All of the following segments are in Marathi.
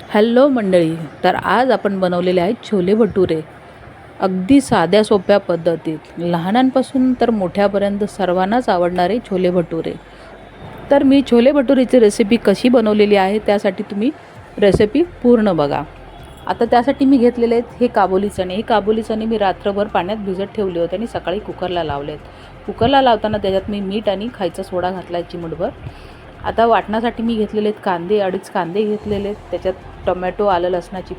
हॅलो मंडळी, तर आज आपण बनवलेले आहेत छोले भटुरे. अगदी साध्या सोप्या पद्धतीत लहानांपासून तर मोठ्यापर्यंत सर्वांनाच आवडणारे छोले भटुरे. तर मी छोले भटुरेची रेसिपी कशी बनवलेली आहे त्यासाठी तुम्ही रेसिपी पूर्ण बघा. आता त्यासाठी मी घेतलेले आहेत हे काबुली चणे. हे काबुली चणे मी रात्रभर पाण्यात भिजत ठेवले होते आणि सकाळी कुकरला लावलेत. कुकरला लावताना त्याच्यात मी मीठ आणि खायचा सोडा घातला आहे चिमूटभर. आता वाटण्यासाठी मी घेतलेले आहेत कांदे, 2.5 कांदे घेतलेले आहेत. त्याच्यात टोमॅटो, आलं लसणाची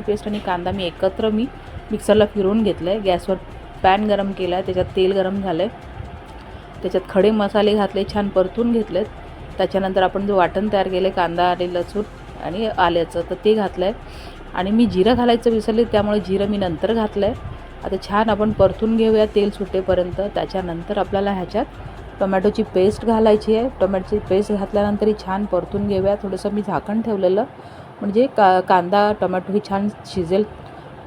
पेस्ट आणि कांदा मी एकत्र मिक्सरला फिरवून घेतलं आहे. गॅसवर पॅन गरम केला आहे, त्याच्यात तेल गरम झालं आहे. त्याच्यात खडे मसाले घातले, छान परतून घेतलेत. त्याच्यानंतर आपण जो वाटण तयार केलं आहे कांदा आणि लसूण आणि आल्याचं, तर ते घातलं आहे. आणि मी जिरं घालायचं विसरले, त्यामुळे जिरं मी नंतर घातलं आहे. आता छान आपण परतून घेऊया तेल सुटेपर्यंत. त्याच्यानंतर आपल्याला ह्याच्यात टोमॅटोची पेस्ट घालायची आहे. टोमॅटोची पेस्ट घातल्यानंतरही छान परतून घेऊया. थोडंसं मी झाकण ठेवलेलं, म्हणजे कांदा टोमॅटो ही छान शिजेल.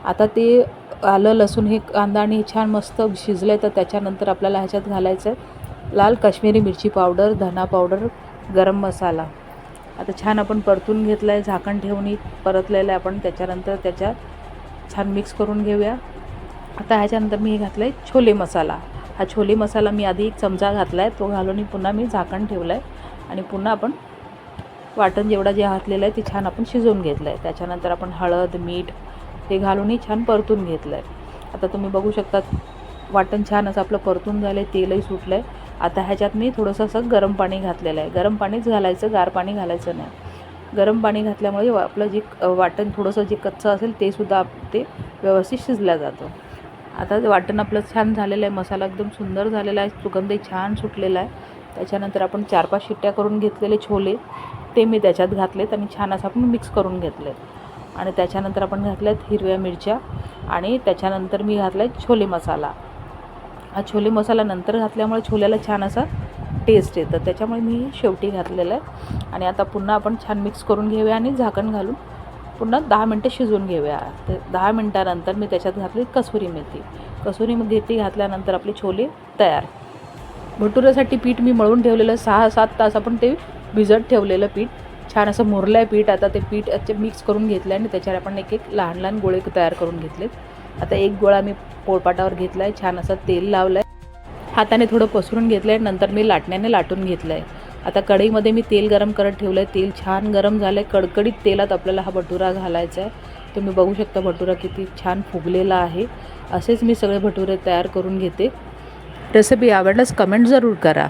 आता ते आलं लसूण हे कांदा आणि छान मस्त शिजले. तर त्याच्यानंतर आपल्याला ह्याच्यात घालायचं आहे लाल काश्मीरी मिरची पावडर, धना पावडर, गरम मसाला. आता छान आपण परतून घेतलं आहे, झाकण ठेवून परतलेलं आहे आपण. त्याच्यानंतर त्याच्यात छान मिक्स करून घेऊया. आता ह्याच्यानंतर मी घातलं आहे छोले मसाला. हा छोले मसाला मी आधी 1 चमचा घातला आहे, तो घालून पुन्हा मी झाकण ठेवलं आहे. आणि पुन्हा आपण वाटण जेवढा जे घातलेलं आहे ते छान आपण शिजवून घेतलं आहे. त्याच्यानंतर आपण हळद, मीठ हे घालूनही छान परतून घेतलं आहे. आता तुम्ही बघू शकता वाटण छान असं आपलं परतून झालं आहे, तेलही सुटलं आहे. आता ह्याच्यात मी थोडंसं असं गरम पाणी घातलेलं आहे. गरम पाणीच घालायचं, गार पाणी घालायचं नाही. गरम पाणी घातल्यामुळे आपलं जे वाटण थोडंसं जे कच्चं असेल ते सुद्धा ते व्यवस्थित शिजलं जातं. आता वाटण आपलं छान झालेलं आहे, मसाला एकदम सुंदर झालेला आहे, सुगंधही छान सुटलेला आहे. त्याच्यानंतर आपण 4-5 शिट्ट्या करून घेतलेले छोले ते मी त्याच्यात घातलेत आणि छान असं आपण मिक्स करून घेतलेत. आणि त्याच्यानंतर आपण घातल्यात हिरव्या मिरच्या आणि त्याच्यानंतर मी घातला आहे छोले मसाला. हा छोले मसाला नंतर घातल्यामुळे छोल्याला छान असा टेस्ट येतं, त्याच्यामुळे मी शेवटी घातलेलं आहे. आणि आता पुन्हा आपण छान मिक्स करून घेऊया आणि झाकण घालून पुन्हा 10 मिनटं शिजवून घेऊया. तर 10 मिनटानंतर मी त्याच्यात घातली कसुरी मेथी घातल्यानंतर आपले छोले तयार. भटुऱ्यासाठी पीठ मी मळून ठेवलेलं 6-7 तास आपण ते भिजत ठेवलेलं पीठ छान असं मुरलं आहे पीठ. आता ते पीठ मिक्स करून घेतलं आणि त्याच्यावर आपण एक लहान लहान गोळे तयार करून घेतलेत. आता एक गोळा मी पोळपाटावर घेतला आहे, छान असं तेल लावलं आहे, हाताने थोडं पसरून घेतलं आहे, नंतर मी लाटण्याने लाटून घेतलं आहे. आता कढईमध्ये मी तेल गरम करत ठेवलं आहे. तेल छान गरम झालं आहे. कडकडीत तेलात आपल्याला हा भटुरा घालायचा आहे. तुम्ही बघू शकता भटुरा किती छान फुगलेला आहे. असेच मी सगळे भटुरे तयार करून घेते. रेसिपी आवडल्यास कमेंट जरूर करा.